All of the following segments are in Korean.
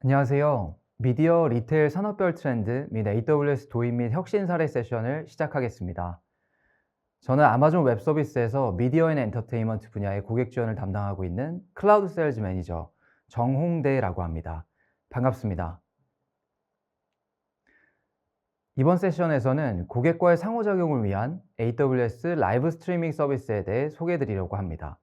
안녕하세요. 미디어 리테일 산업별 트렌드 및 AWS 도입 및 혁신 사례 세션을 시작하겠습니다. 저는 아마존 웹 서비스에서 미디어 앤 엔터테인먼트 분야의 고객 지원을 담당하고 있는 클라우드 세일즈 매니저 정홍대라고 합니다. 반갑습니다. 이번 세션에서는 고객과의 상호작용을 위한 AWS 라이브 스트리밍 서비스에 대해 소개해 드리려고 합니다.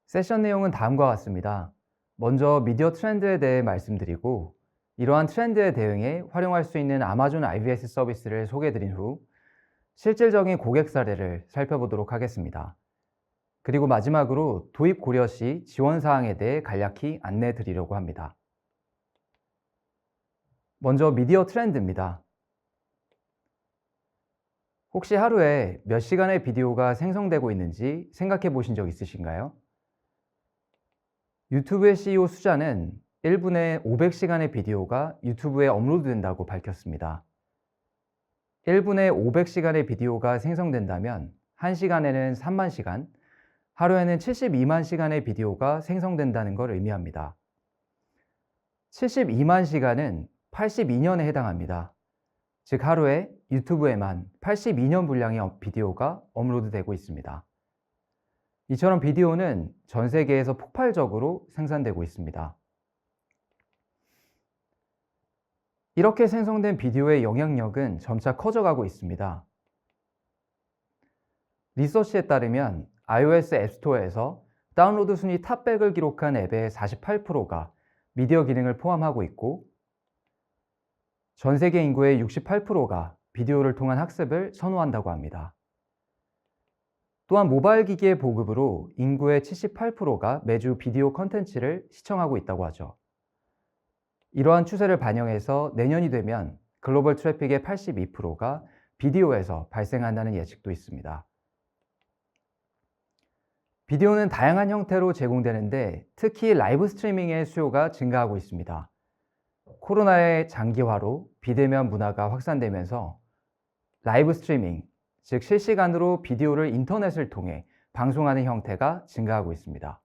세션 내용은 다음과 같습니다. 먼저 미디어 트렌드에 대해 말씀드리고, 이러한 트렌드에 대응해 활용할 수 있는 아마존 IBS 서비스를 소개해드린 후 실질적인 고객 사례를 살펴보도록 하겠습니다. 그리고 마지막으로 도입 고려 시 지원 사항에 대해 간략히 안내해 드리려고 합니다. 먼저 미디어 트렌드입니다. 혹시 하루에 몇 시간의 비디오가 생성되고 있는지 생각해 보신 적 있으신가요? 유튜브의 CEO 수자는 1분에 500시간의 비디오가 유튜브에 업로드된다고 밝혔습니다. 1분에 500시간의 비디오가 생성된다면 1시간에는 3만 시간, 하루에는 72만 시간의 비디오가 생성된다는 걸 의미합니다. 72만 시간은 82년에 해당합니다. 즉 하루에 유튜브에만 82년 분량의 비디오가 업로드되고 있습니다. 이처럼 비디오는 전 세계에서 폭발적으로 생산되고 있습니다. 이렇게 생성된 비디오의 영향력은 점차 커져가고 있습니다. 리서치에 따르면 iOS 앱스토어에서 다운로드 순위 탑 100을 기록한 앱의 48%가 미디어 기능을 포함하고 있고, 전 세계 인구의 68%가 비디오를 통한 학습을 선호한다고 합니다. 또한 모바일 기기의 보급으로 인구의 78%가 매주 비디오 컨텐츠를 시청하고 있다고 하죠. 이러한 추세를 반영해서 내년이 되면 글로벌 트래픽의 82%가 비디오에서 발생한다는 예측도 있습니다. 비디오는 다양한 형태로 제공되는데 특히 라이브 스트리밍의 수요가 증가하고 있습니다. 코로나의 장기화로 비대면 문화가 확산되면서 라이브 스트리밍, 즉 실시간으로 비디오를 인터넷을 통해 방송하는 형태가 증가하고 있습니다.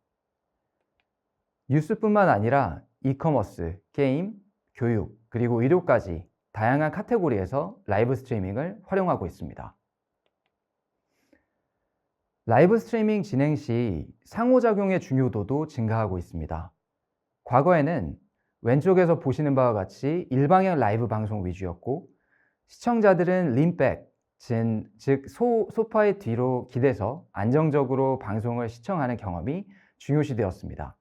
뉴스뿐만 아니라 이커머스, 게임, 교육, 그리고 의료까지 다양한 카테고리에서 라이브 스트리밍을 활용하고 있습니다. 라이브 스트리밍 진행 시 상호작용의 중요도도 증가하고 있습니다. 과거에는 왼쪽에서 보시는 바와 같이 일방향 라이브 방송 위주였고, 시청자들은 린백, 즉 소파의 뒤로 기대서 안정적으로 방송을 시청하는 경험이 중요시되었습니다.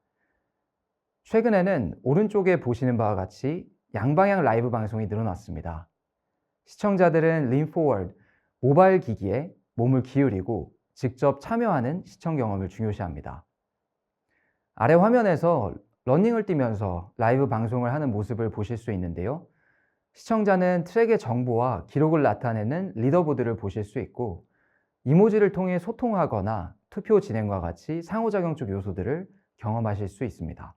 최근에는 오른쪽에 보시는 바와 같이 양방향 라이브 방송이 늘어났습니다. 시청자들은 린 포워드, 모바일 기기에 몸을 기울이고 직접 참여하는 시청 경험을 중요시합니다. 아래 화면에서 러닝을 뛰면서 라이브 방송을 하는 모습을 보실 수 있는데요. 시청자는 트랙의 정보와 기록을 나타내는 리더보드를 보실 수 있고, 이모지를 통해 소통하거나 투표 진행과 같이 상호작용적 요소들을 경험하실 수 있습니다.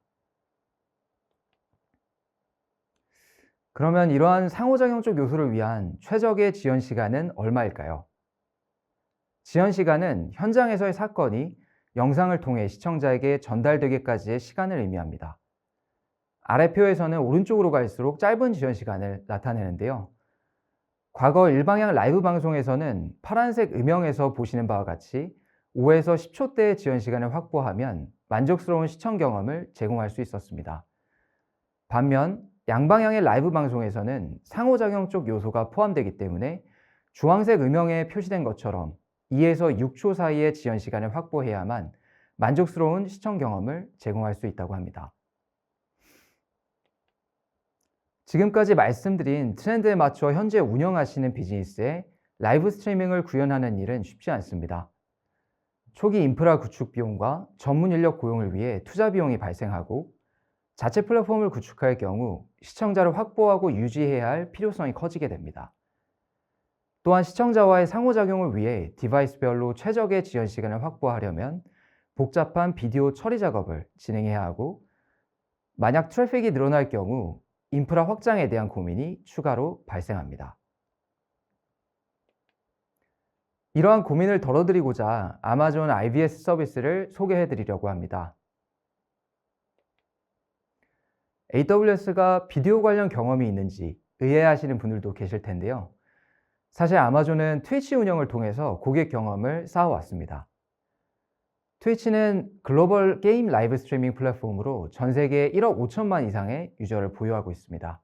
그러면 이러한 상호작용적 요소를 위한 최적의 지연 시간은 얼마일까요? 지연 시간은 현장에서의 사건이 영상을 통해 시청자에게 전달되기까지의 시간을 의미합니다. 아래표에서는 오른쪽으로 갈수록 짧은 지연 시간을 나타내는데요. 과거 일방향 라이브 방송에서는 파란색 음영에서 보시는 바와 같이 5에서 10초대의 지연 시간을 확보하면 만족스러운 시청 경험을 제공할 수 있었습니다. 반면 양방향의 라이브 방송에서는 상호작용적 요소가 포함되기 때문에 주황색 음영에 표시된 것처럼 2에서 6초 사이의 지연 시간을 확보해야만 만족스러운 시청 경험을 제공할 수 있다고 합니다. 지금까지 말씀드린 트렌드에 맞춰 현재 운영하시는 비즈니스에 라이브 스트리밍을 구현하는 일은 쉽지 않습니다. 초기 인프라 구축 비용과 전문 인력 고용을 위해 투자 비용이 발생하고, 자체 플랫폼을 구축할 경우 시청자를 확보하고 유지해야 할 필요성이 커지게 됩니다. 또한 시청자와의 상호작용을 위해 디바이스별로 최적의 지연 시간을 확보하려면 복잡한 비디오 처리 작업을 진행해야 하고, 만약 트래픽이 늘어날 경우 인프라 확장에 대한 고민이 추가로 발생합니다. 이러한 고민을 덜어드리고자 아마존 IBS 서비스를 소개해 드리려고 합니다. AWS가 비디오 관련 경험이 있는지 의아해하시는 분들도 계실 텐데요. 사실 아마존은 트위치 운영을 통해서 고객 경험을 쌓아왔습니다. 트위치는 글로벌 게임 라이브 스트리밍 플랫폼으로 전 세계 1억 5천만 이상의 유저를 보유하고 있습니다.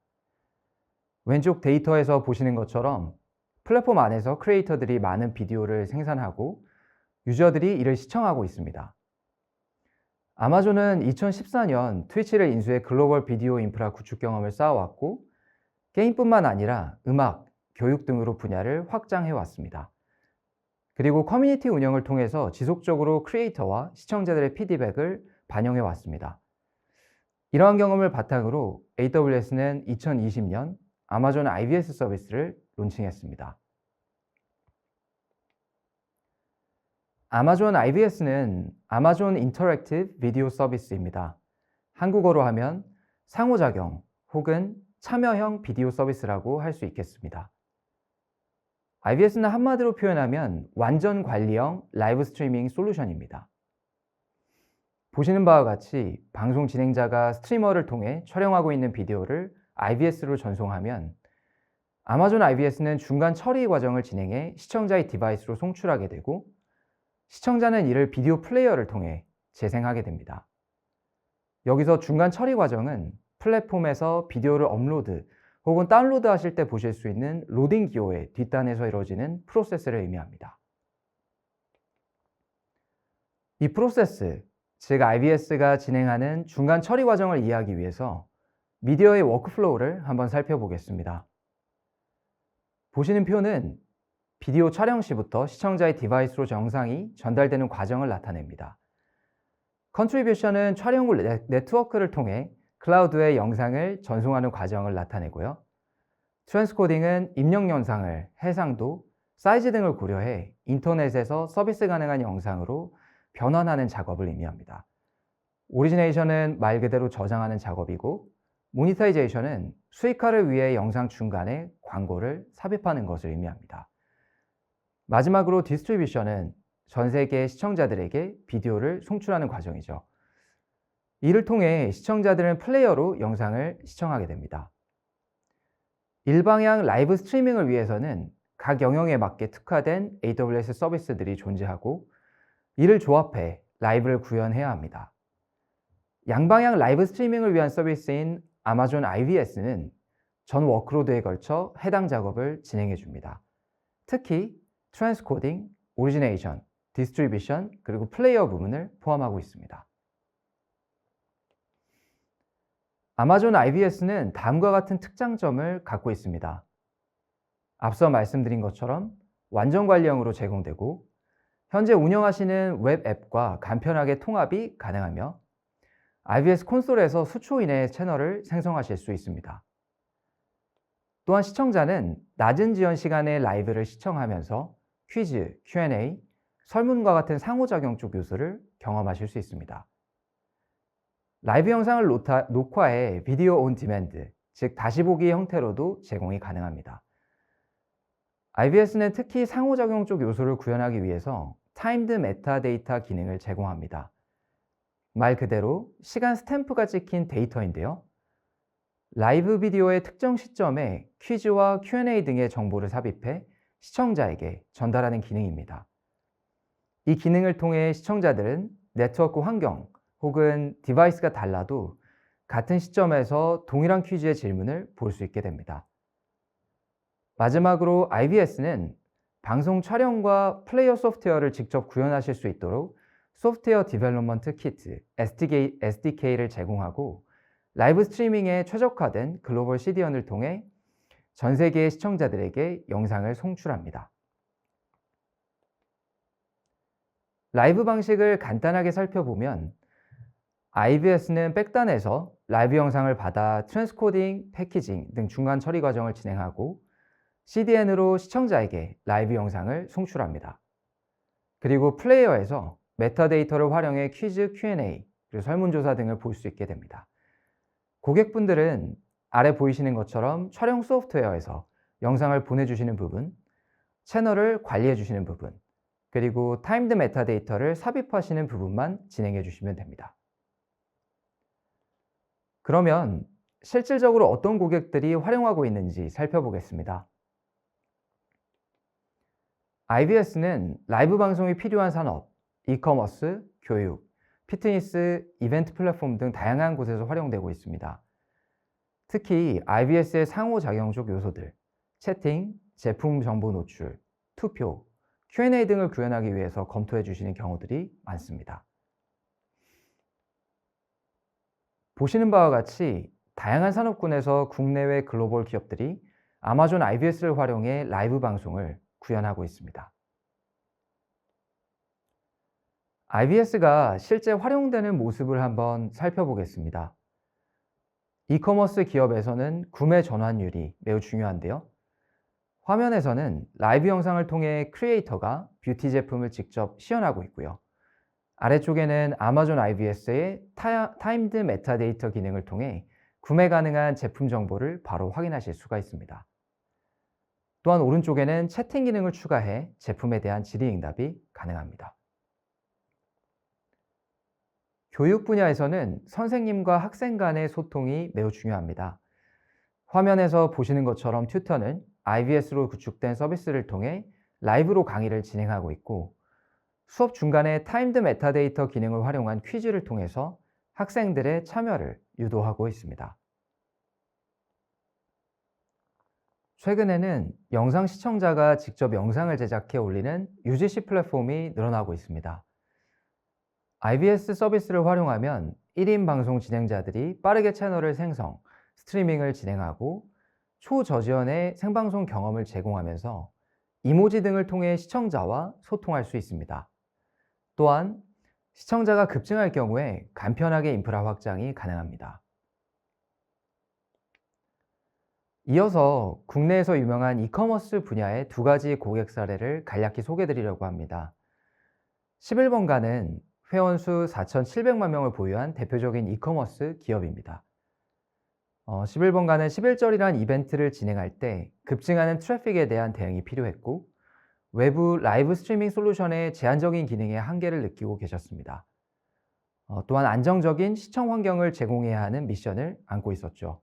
왼쪽 데이터에서 보시는 것처럼 플랫폼 안에서 크리에이터들이 많은 비디오를 생산하고 유저들이 이를 시청하고 있습니다. 아마존은 2014년 트위치를 인수해 글로벌 비디오 인프라 구축 경험을 쌓아왔고 게임뿐만 아니라 음악, 교육 등으로 분야를 확장해 왔습니다. 그리고 커뮤니티 운영을 통해서 지속적으로 크리에이터와 시청자들의 피드백을 반영해 왔습니다. 이러한 경험을 바탕으로 AWS는 2020년 아마존 IVS 서비스를 론칭했습니다. 아마존 IVS는 아마존 인터랙티브 비디오 서비스입니다. 한국어로 하면 상호작용 혹은 참여형 비디오 서비스라고 할 수 있겠습니다. IVS는 한마디로 표현하면 완전 관리형 라이브 스트리밍 솔루션입니다. 보시는 바와 같이 방송 진행자가 스트리머를 통해 촬영하고 있는 비디오를 IVS로 전송하면 아마존 IVS는 중간 처리 과정을 진행해 시청자의 디바이스로 송출하게 되고 시청자는 이를 비디오 플레이어를 통해 재생하게 됩니다. 여기서 중간 처리 과정은 플랫폼에서 비디오를 업로드 혹은 다운로드 하실 때 보실 수 있는 로딩 기호의 뒷단에서 이루어지는 프로세스를 의미합니다. 이 프로세스, 즉 IVS가 진행하는 중간 처리 과정을 이해하기 위해서 미디어의 워크플로우를 한번 살펴보겠습니다. 보시는 표는 비디오 촬영 시부터 시청자의 디바이스로 영상이 전달되는 과정을 나타냅니다. 컨트리뷰션은 촬영 후 네트워크를 통해 클라우드에 영상을 전송하는 과정을 나타내고요. 트랜스코딩은 입력 영상을 해상도, 사이즈 등을 고려해 인터넷에서 서비스 가능한 영상으로 변환하는 작업을 의미합니다. 오리지네이션은 말 그대로 저장하는 작업이고 모니타이제이션은 수익화를 위해 영상 중간에 광고를 삽입하는 것을 의미합니다. 마지막으로 디스트리뷰션은 전 세계 시청자들에게 비디오를 송출하는 과정이죠. 이를 통해 시청자들은 플레이어로 영상을 시청하게 됩니다. 일방향 라이브 스트리밍을 위해서는 각 영역에 맞게 특화된 AWS 서비스들이 존재하고 이를 조합해 라이브를 구현해야 합니다. 양방향 라이브 스트리밍을 위한 서비스인 아마존 IVS는 전 워크로드에 걸쳐 해당 작업을 진행해 줍니다. 특히 트랜스코딩, 오리지네이션, 디스트리뷰션, 그리고 플레이어 부분을 포함하고 있습니다. 아마존 IVS는 다음과 같은 특장점을 갖고 있습니다. 앞서 말씀드린 것처럼 완전 관리형으로 제공되고 현재 운영하시는 웹 앱과 간편하게 통합이 가능하며 IVS 콘솔에서 수초 이내에 채널을 생성하실 수 있습니다. 또한 시청자는 낮은 지연 시간에 라이브를 시청하면서 퀴즈, Q&A, 설문과 같은 상호작용적 요소를 경험하실 수 있습니다. 라이브 영상을 녹화해 비디오 온 디맨드, 즉 다시 보기 형태로도 제공이 가능합니다. IVS는 특히 상호작용적 요소를 구현하기 위해서 타임드 메타데이터 기능을 제공합니다. 말 그대로 시간 스탬프가 찍힌 데이터인데요. 라이브 비디오의 특정 시점에 퀴즈와 Q&A 등의 정보를 삽입해 시청자에게 전달하는 기능입니다. 이 기능을 통해 시청자들은 네트워크 환경 혹은 디바이스가 달라도 같은 시점에서 동일한 퀴즈의 질문을 볼 수 있게 됩니다. 마지막으로 IVS는 방송 촬영과 플레이어 소프트웨어를 직접 구현하실 수 있도록 소프트웨어 디벨롭먼트 키트, SDK를 제공하고 라이브 스트리밍에 최적화된 글로벌 CDN을 통해 전 세계의 시청자들에게 영상을 송출합니다. 라이브 방식을 간단하게 살펴보면 IVS는 백단에서 라이브 영상을 받아 트랜스코딩, 패키징 등 중간 처리 과정을 진행하고 CDN으로 시청자에게 라이브 영상을 송출합니다. 그리고 플레이어에서 메타데이터를 활용해 퀴즈, Q&A, 그리고 설문조사 등을 볼 수 있게 됩니다. 고객분들은 아래 보이시는 것처럼 촬영 소프트웨어에서 영상을 보내주시는 부분, 채널을 관리해 주시는 부분, 그리고 타임드 메타데이터를 삽입하시는 부분만 진행해 주시면 됩니다. 그러면 실질적으로 어떤 고객들이 활용하고 있는지 살펴보겠습니다. IBS는 라이브 방송이 필요한 산업, 이커머스, 교육, 피트니스, 이벤트 플랫폼 등 다양한 곳에서 활용되고 있습니다. 특히 IBS의 상호작용적 요소들, 채팅, 제품 정보 노출, 투표, Q&A 등을 구현하기 위해서 검토해 주시는 경우들이 많습니다. 보시는 바와 같이 다양한 산업군에서 국내외 글로벌 기업들이 아마존 IBS를 활용해 라이브 방송을 구현하고 있습니다. IBS가 실제 활용되는 모습을 한번 살펴보겠습니다. 이커머스 기업에서는 구매 전환율이 매우 중요한데요. 화면에서는 라이브 영상을 통해 크리에이터가 뷰티 제품을 직접 시연하고 있고요. 아래쪽에는 아마존 IBS의 타임드 메타데이터 기능을 통해 구매 가능한 제품 정보를 바로 확인하실 수가 있습니다. 또한 오른쪽에는 채팅 기능을 추가해 제품에 대한 질의응답이 가능합니다. 교육 분야에서는 선생님과 학생 간의 소통이 매우 중요합니다. 화면에서 보시는 것처럼 튜터는 IBS로 구축된 서비스를 통해 라이브로 강의를 진행하고 있고, 수업 중간에 타임드 메타데이터 기능을 활용한 퀴즈를 통해서 학생들의 참여를 유도하고 있습니다. 최근에는 영상 시청자가 직접 영상을 제작해 올리는 UGC 플랫폼이 늘어나고 있습니다. IBS 서비스를 활용하면 1인 방송 진행자들이 빠르게 채널을 생성, 스트리밍을 진행하고 초저지연의 생방송 경험을 제공하면서 이모지 등을 통해 시청자와 소통할 수 있습니다. 또한 시청자가 급증할 경우에 간편하게 인프라 확장이 가능합니다. 이어서 국내에서 유명한 이커머스 분야의 두 가지 고객 사례를 간략히 소개해 드리려고 합니다. 11번가는 회원수 4,700만 명을 보유한 대표적인 이커머스 기업입니다. 11번가는 11절이란 이벤트를 진행할 때 급증하는 트래픽에 대한 대응이 필요했고, 외부 라이브 스트리밍 솔루션의 제한적인 기능에 한계를 느끼고 계셨습니다. 또한 안정적인 시청 환경을 제공해야 하는 미션을 안고 있었죠.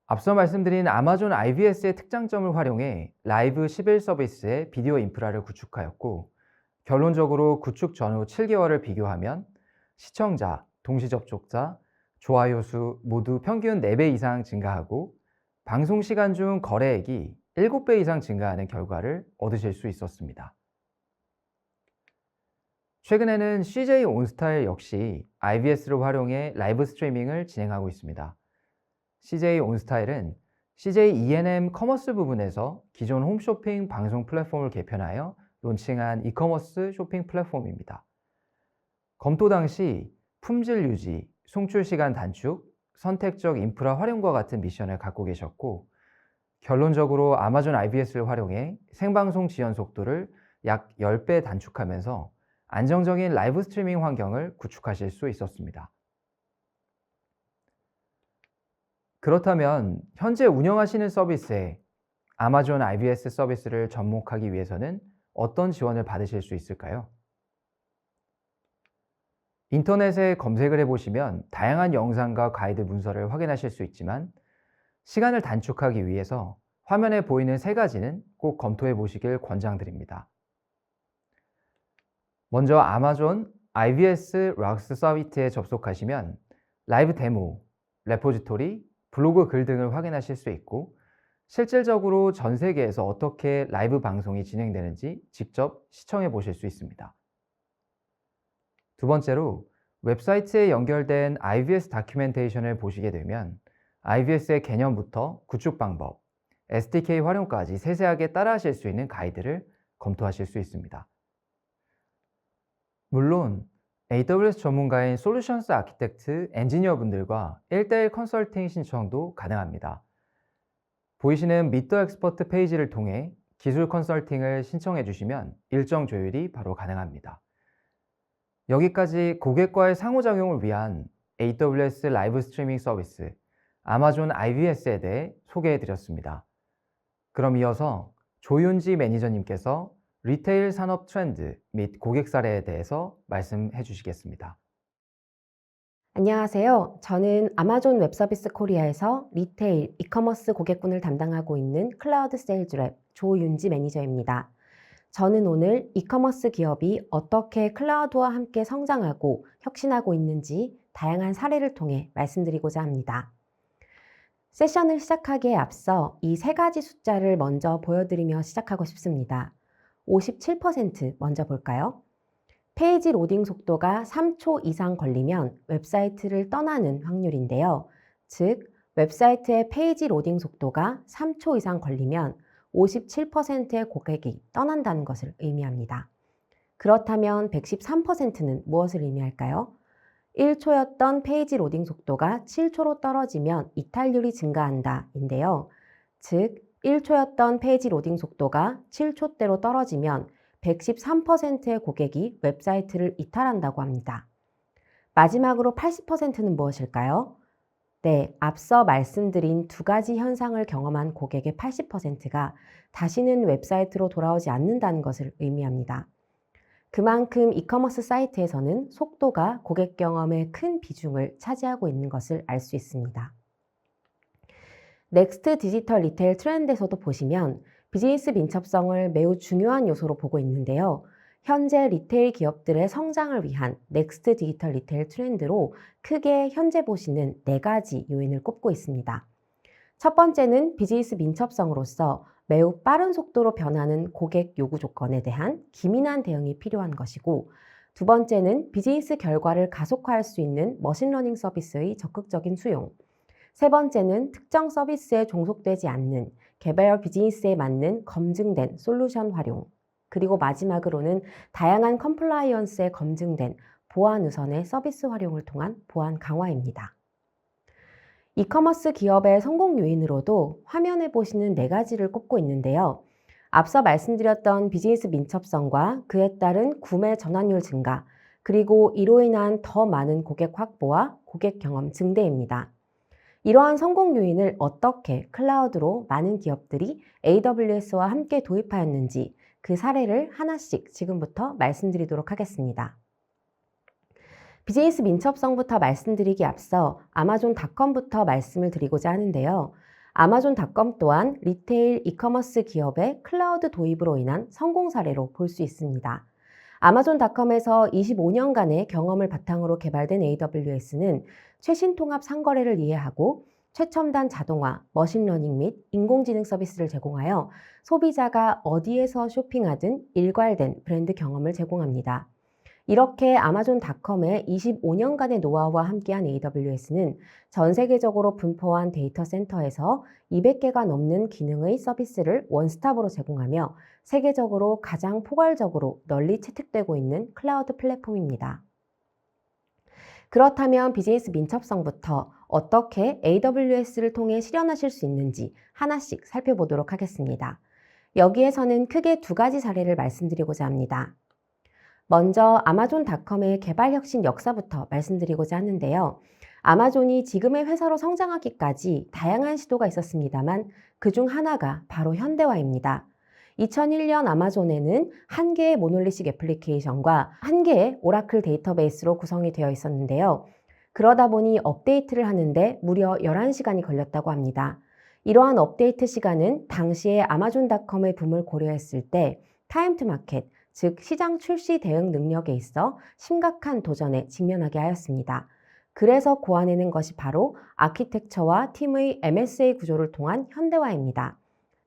앞서 말씀드린 아마존 IBS의 특장점을 활용해 라이브 11 서비스의 비디오 인프라를 구축하였고, 결론적으로 구축 전후 7개월을 비교하면 시청자, 동시 접촉자, 좋아요 수 모두 평균 4배 이상 증가하고 방송 시간 중 거래액이 7배 이상 증가하는 결과를 얻으실 수 있었습니다. 최근에는 CJ 온스타일 역시 IBS를 활용해 라이브 스트리밍을 진행하고 있습니다. CJ 온스타일은 CJ E&M 커머스 부분에서 기존 홈쇼핑 방송 플랫폼을 개편하여 론칭한 이커머스 쇼핑 플랫폼입니다. 검토 당시 품질 유지, 송출 시간 단축, 선택적 인프라 활용과 같은 미션을 갖고 계셨고, 결론적으로 아마존 IBS를 활용해 생방송 지연 속도를 약 10배 단축하면서 안정적인 라이브 스트리밍 환경을 구축하실 수 있었습니다. 그렇다면 현재 운영하시는 서비스에 아마존 IBS 서비스를 접목하기 위해서는 어떤 지원을 받으실 수 있을까요? 인터넷에 검색을 해보시면 다양한 영상과 가이드 문서를 확인하실 수 있지만, 시간을 단축하기 위해서 화면에 보이는 3가지는 꼭 검토해 보시길 권장드립니다. 먼저 아마존 IBS 락스 서비스에 접속하시면 라이브 데모, 레포지토리, 블로그 글 등을 확인하실 수 있고, 실질적으로 전 세계에서 어떻게 라이브 방송이 진행되는지 직접 시청해 보실 수 있습니다. 두 번째로 웹사이트에 연결된 IBS 다큐멘테이션을 보시게 되면 IBS의 개념부터 구축 방법, SDK 활용까지 세세하게 따라하실 수 있는 가이드를 검토하실 수 있습니다. 물론 AWS 전문가인 솔루션스 아키텍트 엔지니어 분들과 1:1 컨설팅 신청도 가능합니다. 보이시는 미터 엑스퍼트 페이지를 통해 기술 컨설팅을 신청해 주시면 일정 조율이 바로 가능합니다. 여기까지 고객과의 상호작용을 위한 AWS 라이브 스트리밍 서비스 아마존 IBS에 대해 소개해 드렸습니다. 그럼 이어서 조윤지 매니저님께서 리테일 산업 트렌드 및 고객 사례에 대해서 말씀해 주시겠습니다. 안녕하세요. 저는 아마존 웹서비스 코리아에서 리테일, 이커머스 고객군을 담당하고 있는 클라우드 세일즈 랩 조윤지 매니저입니다. 저는 오늘 이커머스 기업이 어떻게 클라우드와 함께 성장하고 혁신하고 있는지 다양한 사례를 통해 말씀드리고자 합니다. 세션을 시작하기에 앞서 이 세 가지 숫자를 먼저 보여드리며 시작하고 싶습니다. 57% 먼저 볼까요? 페이지 로딩 속도가 3초 이상 걸리면 웹사이트를 떠나는 확률인데요. 즉, 웹사이트의 페이지 로딩 속도가 3초 이상 걸리면 57%의 고객이 떠난다는 것을 의미합니다. 그렇다면 113%는 무엇을 의미할까요? 1초였던 페이지 로딩 속도가 7초로 떨어지면 이탈률이 증가한다 인데요. 즉, 1초였던 페이지 로딩 속도가 7초대로 떨어지면 113%의 고객이 웹사이트를 이탈한다고 합니다. 마지막으로 80%는 무엇일까요? 네, 앞서 말씀드린 두 가지 현상을 경험한 고객의 80%가 다시는 웹사이트로 돌아오지 않는다는 것을 의미합니다. 그만큼 이커머스 사이트에서는 속도가 고객 경험에 큰 비중을 차지하고 있는 것을 알 수 있습니다. 넥스트 디지털 리테일 트렌드에서도 보시면 비즈니스 민첩성을 매우 중요한 요소로 보고 있는데요. 현재 리테일 기업들의 성장을 위한 넥스트 디지털 리테일 트렌드로 크게 현재 보시는 네 가지 요인을 꼽고 있습니다. 첫 번째는 비즈니스 민첩성으로서 매우 빠른 속도로 변하는 고객 요구 조건에 대한 기민한 대응이 필요한 것이고, 두 번째는 비즈니스 결과를 가속화할 수 있는 머신러닝 서비스의 적극적인 수용, 세 번째는 특정 서비스에 종속되지 않는 개별 비즈니스에 맞는 검증된 솔루션 활용, 그리고 마지막으로는 다양한 컴플라이언스에 검증된 보안 우선의 서비스 활용을 통한 보안 강화입니다. 이커머스 기업의 성공 요인으로도 화면에 보시는 네 가지를 꼽고 있는데요. 앞서 말씀드렸던 비즈니스 민첩성과 그에 따른 구매 전환율 증가, 그리고 이로 인한 더 많은 고객 확보와 고객 경험 증대입니다. 이러한 성공 요인을 어떻게 클라우드로 많은 기업들이 AWS와 함께 도입하였는지 그 사례를 하나씩 지금부터 말씀드리도록 하겠습니다. 비즈니스 민첩성부터 말씀드리기 앞서 아마존닷컴부터 말씀을 드리고자 하는데요. 아마존닷컴 또한 리테일 이커머스 기업의 클라우드 도입으로 인한 성공 사례로 볼 수 있습니다. 아마존닷컴에서 25년간의 경험을 바탕으로 개발된 AWS는 최신 통합 상거래를 이해하고 최첨단 자동화, 머신러닝 및 인공지능 서비스를 제공하여 소비자가 어디에서 쇼핑하든 일괄된 브랜드 경험을 제공합니다. 이렇게 아마존닷컴의 25년간의 노하우와 함께한 AWS는 전 세계적으로 분포한 데이터 센터에서 200개가 넘는 기능의 서비스를 원스톱으로 제공하며 세계적으로 가장 포괄적으로 널리 채택되고 있는 클라우드 플랫폼입니다. 그렇다면 비즈니스 민첩성부터 어떻게 AWS를 통해 실현하실 수 있는지 하나씩 살펴보도록 하겠습니다. 여기에서는 크게 두 가지 사례를 말씀드리고자 합니다. 먼저 아마존닷컴의 개발 혁신 역사부터 말씀드리고자 하는데요. 아마존이 지금의 회사로 성장하기까지 다양한 시도가 있었습니다만 그중 하나가 바로 현대화입니다. 2001년 아마존에는 한 개의 모놀리식 애플리케이션과 한 개의 오라클 데이터베이스로 구성이 되어 있었는데요. 그러다 보니 업데이트를 하는데 무려 11시간이 걸렸다고 합니다. 이러한 업데이트 시간은 당시에 아마존닷컴의 붐을 고려했을 때 타임 투 마켓, 즉 시장 출시 대응 능력에 있어 심각한 도전에 직면하게 하였습니다. 그래서 고안해낸 것이 바로 아키텍처와 팀의 MSA 구조를 통한 현대화입니다.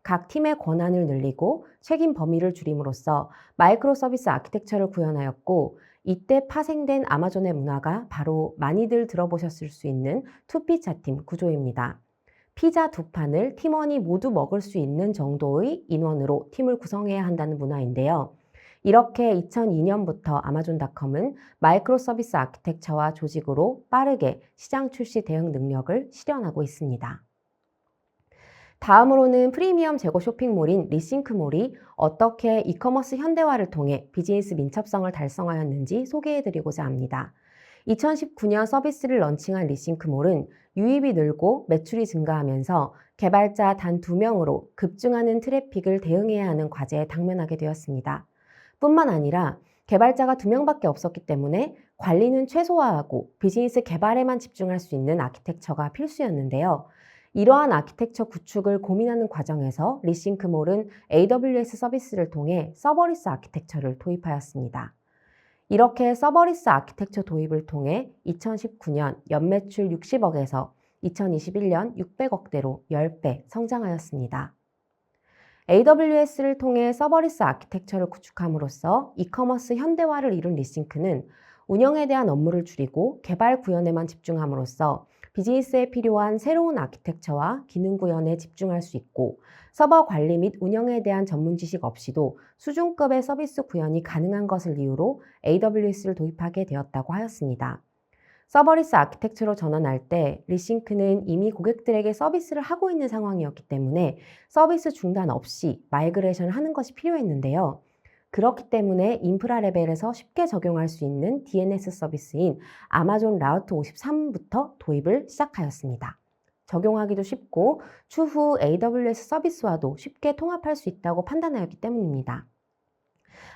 각 팀의 권한을 늘리고 책임 범위를 줄임으로써 마이크로 서비스 아키텍처를 구현하였고, 이때 파생된 아마존의 문화가 바로 많이들 들어보셨을 수 있는 투피차팀 구조입니다. 피자 두 판을 팀원이 모두 먹을 수 있는 정도의 인원으로 팀을 구성해야 한다는 문화인데요. 이렇게 2002년부터 아마존닷컴은 마이크로 서비스 아키텍처와 조직으로 빠르게 시장 출시 대응 능력을 실현하고 있습니다. 다음으로는 프리미엄 재고 쇼핑몰인 리싱크몰이 어떻게 이커머스 현대화를 통해 비즈니스 민첩성을 달성하였는지 소개해드리고자 합니다. 2019년 서비스를 런칭한 리싱크몰은 유입이 늘고 매출이 증가하면서 개발자 단 2명으로 급증하는 트래픽을 대응해야 하는 과제에 당면하게 되었습니다. 뿐만 아니라 개발자가 2명밖에 없었기 때문에 관리는 최소화하고 비즈니스 개발에만 집중할 수 있는 아키텍처가 필수였는데요. 이러한 아키텍처 구축을 고민하는 과정에서 리싱크몰은 AWS 서비스를 통해 서버리스 아키텍처를 도입하였습니다. 이렇게 서버리스 아키텍처 도입을 통해 2019년 연매출 60억에서 2021년 600억대로 10배 성장하였습니다. AWS를 통해 서버리스 아키텍처를 구축함으로써 이커머스 현대화를 이룬 리싱크는 운영에 대한 업무를 줄이고 개발 구현에만 집중함으로써 비즈니스에 필요한 새로운 아키텍처와 기능 구현에 집중할 수 있고 서버 관리 및 운영에 대한 전문 지식 없이도 수준급의 서비스 구현이 가능한 것을 이유로 AWS를 도입하게 되었다고 하였습니다. 서버리스 아키텍처로 전환할 때 리싱크는 이미 고객들에게 서비스를 하고 있는 상황이었기 때문에 서비스 중단 없이 마이그레이션을 하는 것이 필요했는데요. 그렇기 때문에 인프라 레벨에서 쉽게 적용할 수 있는 DNS 서비스인 아마존 라우트 53부터 도입을 시작하였습니다. 적용하기도 쉽고 추후 AWS 서비스와도 쉽게 통합할 수 있다고 판단하였기 때문입니다.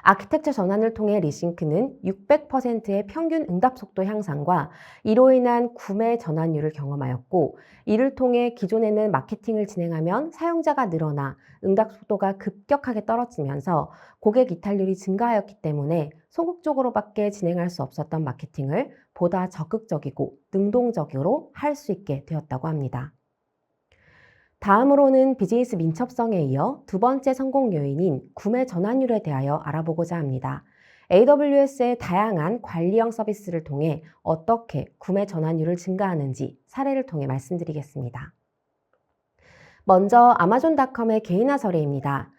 아키텍처 전환을 통해 리싱크는 600%의 평균 응답 속도 향상과 이로 인한 구매 전환율을 경험하였고, 이를 통해 기존에는 마케팅을 진행하면 사용자가 늘어나 응답 속도가 급격하게 떨어지면서 고객 이탈률이 증가하였기 때문에 소극적으로밖에 진행할 수 없었던 마케팅을 보다 적극적이고 능동적으로 할 수 있게 되었다고 합니다. 다음으로는 비즈니스 민첩성에 이어 두 번째 성공 요인인 구매 전환율에 대하여 알아보고자 합니다. AWS의 다양한 관리형 서비스를 통해 어떻게 구매 전환율을 증가하는지 사례를 통해 말씀드리겠습니다. 먼저 아마존닷컴의 개인화 사례입니다.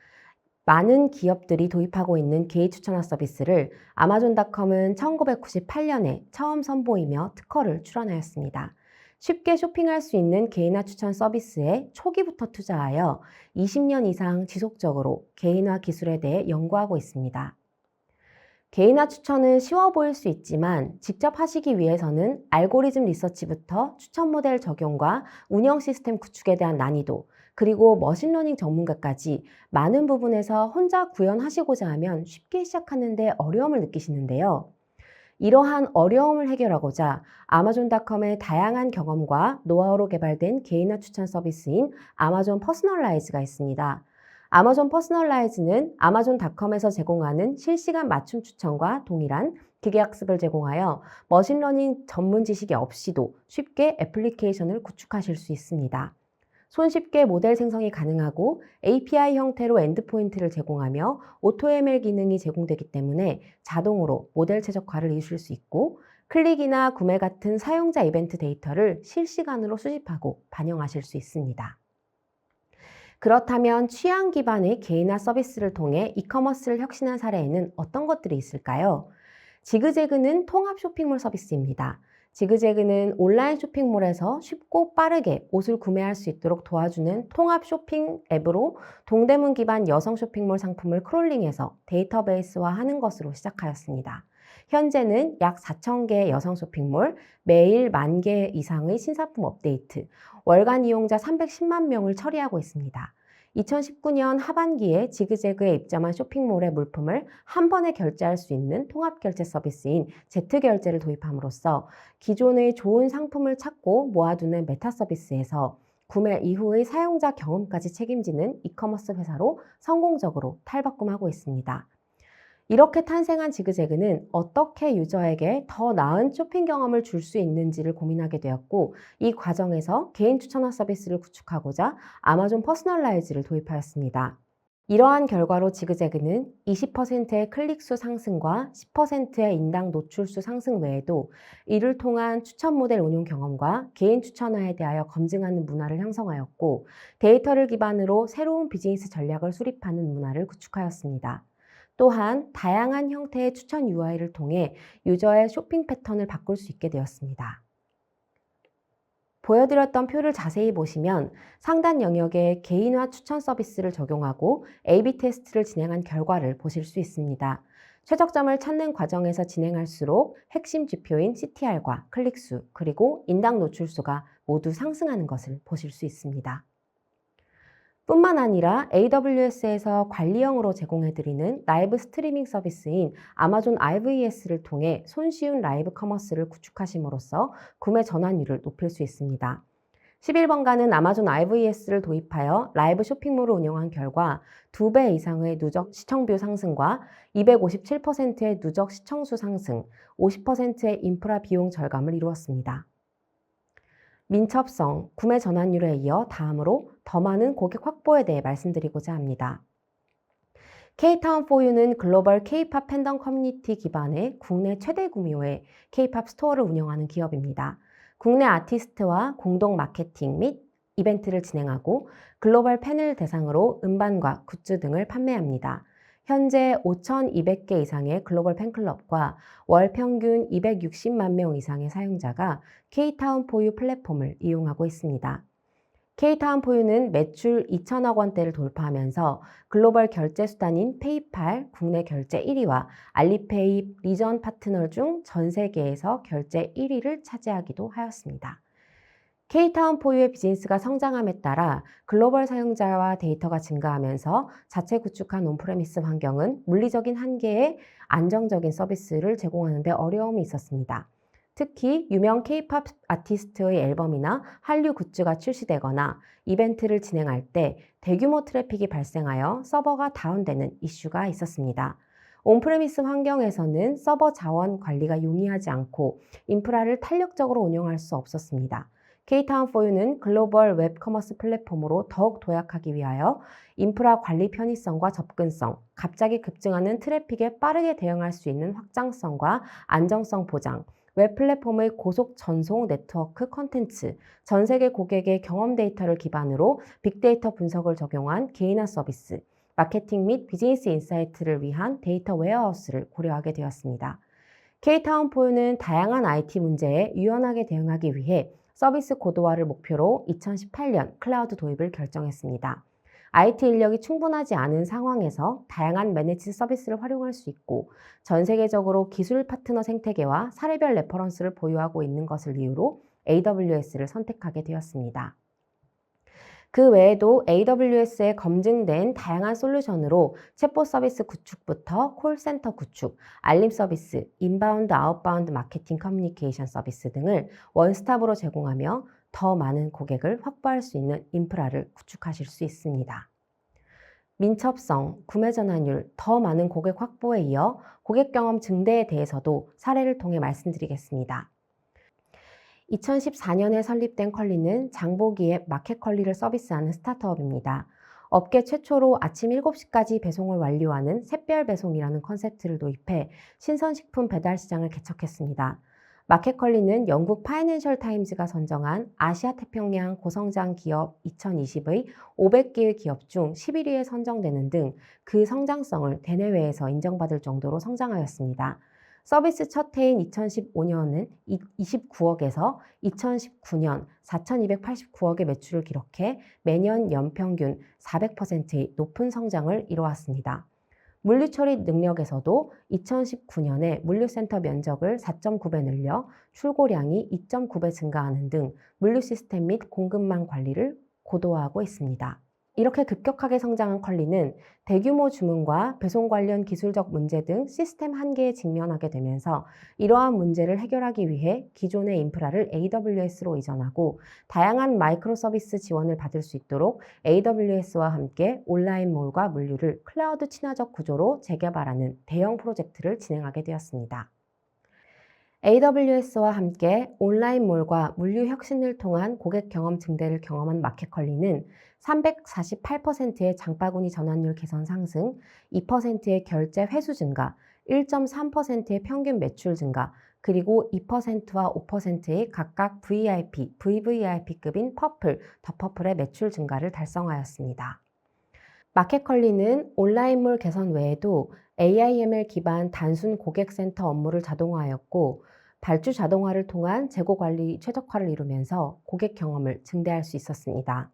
많은 기업들이 도입하고 있는 개인 추천화 서비스를 아마존닷컴은 1998년에 처음 선보이며 특허를 출원하였습니다. 쉽게 쇼핑할 수 있는 개인화 추천 서비스에 초기부터 투자하여 20년 이상 지속적으로 개인화 기술에 대해 연구하고 있습니다. 개인화 추천은 쉬워 보일 수 있지만 직접 하시기 위해서는 알고리즘 리서치부터 추천 모델 적용과 운영 시스템 구축에 대한 난이도, 그리고 머신러닝 전문가까지 많은 부분에서 혼자 구현하시고자 하면 쉽게 시작하는데 어려움을 느끼시는데요. 이러한 어려움을 해결하고자 아마존닷컴의 다양한 경험과 노하우로 개발된 개인화 추천 서비스인 아마존 퍼스널라이즈가 있습니다. 아마존 퍼스널라이즈는 아마존닷컴에서 제공하는 실시간 맞춤 추천과 동일한 기계학습을 제공하여 머신러닝 전문 지식이 없이도 쉽게 애플리케이션을 구축하실 수 있습니다. 손쉽게 모델 생성이 가능하고 API 형태로 엔드포인트를 제공하며 AutoML 기능이 제공되기 때문에 자동으로 모델 최적화를 이루실 수 있고 클릭이나 구매 같은 사용자 이벤트 데이터를 실시간으로 수집하고 반영하실 수 있습니다. 그렇다면 취향 기반의 개인화 서비스를 통해 이커머스를 혁신한 사례에는 어떤 것들이 있을까요? 지그재그는 통합 쇼핑몰 서비스입니다. 지그재그는 온라인 쇼핑몰에서 쉽고 빠르게 옷을 구매할 수 있도록 도와주는 통합 쇼핑 앱으로 동대문 기반 여성 쇼핑몰 상품을 크롤링해서 데이터베이스화하는 것으로 시작하였습니다. 현재는 약 4,000개의 여성 쇼핑몰, 매일 10,000개 이상의 신상품 업데이트, 월간 이용자 310만 명을 처리하고 있습니다. 2019년 하반기에 지그재그에 입점한 쇼핑몰의 물품을 한 번에 결제할 수 있는 통합결제 서비스인 Z결제를 도입함으로써 기존의 좋은 상품을 찾고 모아두는 메타 서비스에서 구매 이후의 사용자 경험까지 책임지는 이커머스 회사로 성공적으로 탈바꿈하고 있습니다. 이렇게 탄생한 지그재그는 어떻게 유저에게 더 나은 쇼핑 경험을 줄 수 있는지를 고민하게 되었고, 이 과정에서 개인 추천화 서비스를 구축하고자 아마존 퍼스널라이즈를 도입하였습니다. 이러한 결과로 지그재그는 20%의 클릭수 상승과 10%의 인당 노출수 상승 외에도 이를 통한 추천 모델 운용 경험과 개인 추천화에 대하여 검증하는 문화를 형성하였고, 데이터를 기반으로 새로운 비즈니스 전략을 수립하는 문화를 구축하였습니다. 또한 다양한 형태의 추천 UI를 통해 유저의 쇼핑 패턴을 바꿀 수 있게 되었습니다. 보여드렸던 표를 자세히 보시면 상단 영역에 개인화 추천 서비스를 적용하고 A/B 테스트를 진행한 결과를 보실 수 있습니다. 최적점을 찾는 과정에서 진행할수록 핵심 지표인 CTR과 클릭수, 그리고 인당 노출수가 모두 상승하는 것을 보실 수 있습니다. 뿐만 아니라 AWS에서 관리형으로 제공해드리는 라이브 스트리밍 서비스인 아마존 IVS를 통해 손쉬운 라이브 커머스를 구축하심으로써 구매 전환율을 높일 수 있습니다. 11번가는 아마존 IVS를 도입하여 라이브 쇼핑몰을 운영한 결과 2배 이상의 누적 시청뷰 상승과 257%의 누적 시청수 상승, 50%의 인프라 비용 절감을 이루었습니다. 민첩성, 구매 전환율에 이어 다음으로 더 많은 고객 확보에 대해 말씀드리고자 합니다. K타운4U는 글로벌 K-팝 팬덤 커뮤니티 기반의 국내 최대 규모의 K-팝 스토어를 운영하는 기업입니다. 국내 아티스트와 공동 마케팅 및 이벤트를 진행하고 글로벌 팬을 대상으로 음반과 굿즈 등을 판매합니다. 현재 5,200개 이상의 글로벌 팬클럽과 월 평균 260만 명 이상의 사용자가 K타운4U 플랫폼을 이용하고 있습니다. K타운4U는 매출 2천억 원대를 돌파하면서 글로벌 결제 수단인 페이팔 국내 결제 1위와 알리페이 리전 파트너 중 전 세계에서 결제 1위를 차지하기도 하였습니다. K타운4U의 비즈니스가 성장함에 따라 글로벌 사용자와 데이터가 증가하면서 자체 구축한 온프레미스 환경은 물리적인 한계의 안정적인 서비스를 제공하는 데 어려움이 있었습니다. 특히 유명 K-팝 아티스트의 앨범이나 한류 굿즈가 출시되거나 이벤트를 진행할 때 대규모 트래픽이 발생하여 서버가 다운되는 이슈가 있었습니다. 온프레미스 환경에서는 서버 자원 관리가 용이하지 않고 인프라를 탄력적으로 운영할 수 없었습니다. K타운4U는 글로벌 웹 커머스 플랫폼으로 더욱 도약하기 위하여 인프라 관리 편의성과 접근성, 갑자기 급증하는 트래픽에 빠르게 대응할 수 있는 확장성과 안정성 보장, 웹 플랫폼의 고속 전송 네트워크 콘텐츠, 전 세계 고객의 경험 데이터를 기반으로 빅데이터 분석을 적용한 개인화 서비스, 마케팅 및 비즈니스 인사이트를 위한 데이터 웨어하우스를 고려하게 되었습니다. K타운4U는 다양한 IT 문제에 유연하게 대응하기 위해 서비스 고도화를 목표로 2018년 클라우드 도입을 결정했습니다. IT 인력이 충분하지 않은 상황에서 다양한 매니지 서비스를 활용할 수 있고 전 세계적으로 기술 파트너 생태계와 사례별 레퍼런스를 보유하고 있는 것을 이유로 AWS를 선택하게 되었습니다. 그 외에도 AWS에 검증된 다양한 솔루션으로 챗봇 서비스 구축부터 콜센터 구축, 알림 서비스, 인바운드, 아웃바운드 마케팅 커뮤니케이션 서비스 등을 원스톱으로 제공하며 더 많은 고객을 확보할 수 있는 인프라를 구축하실 수 있습니다. 민첩성, 구매 전환율, 더 많은 고객 확보에 이어 고객 경험 증대에 대해서도 사례를 통해 말씀드리겠습니다. 2014년에 설립된 컬리는 장보기에 마켓컬리를 서비스하는 스타트업입니다. 업계 최초로 아침 7시까지 배송을 완료하는 샛별 배송이라는 컨셉트를 도입해 신선식품 배달 시장을 개척했습니다. 마켓컬리는 영국 파이낸셜 타임즈가 선정한 아시아 태평양 고성장 기업 2020의 500개의 기업 중 11위에 선정되는 등 그 성장성을 대내외에서 인정받을 정도로 성장하였습니다. 서비스 첫 해인 2015년은 29억에서 2019년 4,289억의 매출을 기록해 매년 연평균 400%의 높은 성장을 이뤄왔습니다. 물류 처리 능력에서도 2019년에 물류센터 면적을 4.9배 늘려 출고량이 2.9배 증가하는 등 물류 시스템 및 공급망 관리를 고도화하고 있습니다. 이렇게 급격하게 성장한 컬리는 대규모 주문과 배송 관련 기술적 문제 등 시스템 한계에 직면하게 되면서 이러한 문제를 해결하기 위해 기존의 인프라를 AWS로 이전하고 다양한 마이크로 서비스 지원을 받을 수 있도록 AWS와 함께 온라인몰과 물류를 클라우드 친화적 구조로 재개발하는 대형 프로젝트를 진행하게 되었습니다. AWS와 함께 온라인몰과 물류 혁신을 통한 고객 경험 증대를 경험한 마켓컬리는 348%의 장바구니 전환율 개선 상승, 2%의 결제 회수 증가, 1.3%의 평균 매출 증가, 그리고 2%와 5%의 각각 VIP, VVIP급인 퍼플, 더 퍼플의 매출 증가를 달성하였습니다. 마켓컬리는 온라인몰 개선 외에도 AIML 기반 단순 고객센터 업무를 자동화하였고 발주 자동화를 통한 재고 관리 최적화를 이루면서 고객 경험을 증대할 수 있었습니다.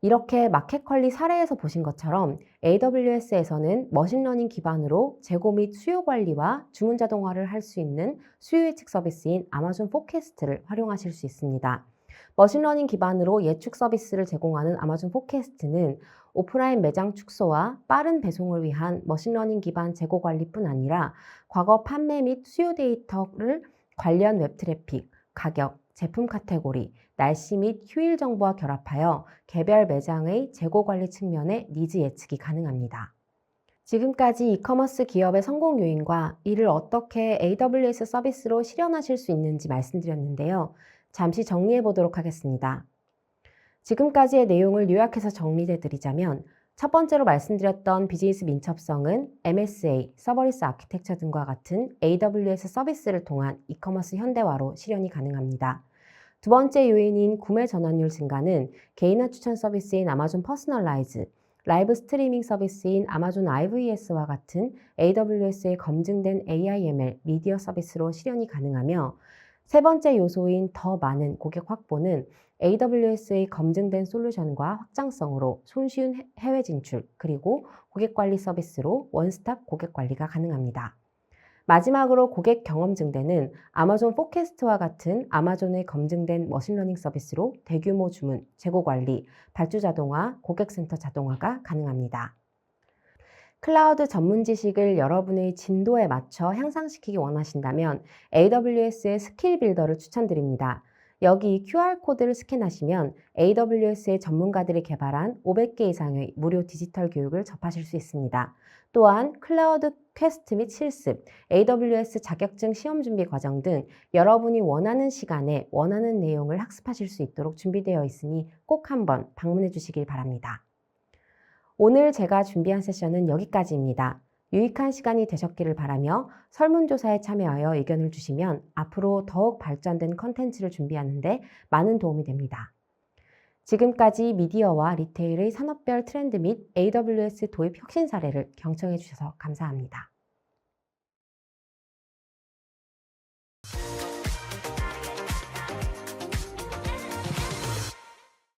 이렇게 마켓컬리 사례에서 보신 것처럼 AWS에서는 머신러닝 기반으로 재고 및 수요 관리와 주문 자동화를 할 수 있는 수요 예측 서비스인 아마존 포캐스트를 활용하실 수 있습니다. 머신러닝 기반으로 예측 서비스를 제공하는 아마존 포캐스트는 오프라인 매장 축소와 빠른 배송을 위한 머신러닝 기반 재고 관리뿐 아니라 과거 판매 및 수요 데이터를 관련 웹 트래픽, 가격, 제품 카테고리, 날씨 및 휴일 정보와 결합하여 개별 매장의 재고 관리 측면의 니즈 예측이 가능합니다. 지금까지 이커머스 기업의 성공 요인과 이를 어떻게 AWS 서비스로 실현하실 수 있는지 말씀드렸는데요. 잠시 정리해 보도록 하겠습니다. 지금까지의 내용을 요약해서 정리해 드리자면 첫 번째로 말씀드렸던 비즈니스 민첩성은 MSA, 서버리스 아키텍처 등과 같은 AWS 서비스를 통한 이커머스 현대화로 실현이 가능합니다. 두 번째 요인인 구매 전환율 증가는 개인화 추천 서비스인 아마존 퍼스널라이즈, 라이브 스트리밍 서비스인 아마존 IVS와 같은 AWS의 검증된 AIML 미디어 서비스로 실현이 가능하며 세 번째 요소인 더 많은 고객 확보는 AWS의 검증된 솔루션과 확장성으로 손쉬운 해외 진출 그리고 고객 관리 서비스로 원스톱 고객 관리가 가능합니다. 마지막으로 고객 경험 증대는 아마존 포캐스트와 같은 아마존의 검증된 머신러닝 서비스로 대규모 주문, 재고 관리, 발주 자동화, 고객센터 자동화가 가능합니다. 클라우드 전문 지식을 여러분의 진도에 맞춰 향상시키기 원하신다면 AWS의 스킬 빌더를 추천드립니다. 여기 QR코드를 스캔하시면 AWS의 전문가들이 개발한 500개 이상의 무료 디지털 교육을 접하실 수 있습니다. 또한 클라우드 퀘스트 및 실습, AWS 자격증 시험 준비 과정 등 여러분이 원하는 시간에 원하는 내용을 학습하실 수 있도록 준비되어 있으니 꼭 한번 방문해 주시길 바랍니다. 오늘 제가 준비한 세션은 여기까지입니다. 유익한 시간이 되셨기를 바라며 설문조사에 참여하여 의견을 주시면 앞으로 더욱 발전된 컨텐츠를 준비하는데 많은 도움이 됩니다. 지금까지 미디어와 리테일의 산업별 트렌드 및 AWS 도입 혁신 사례를 경청해 주셔서 감사합니다.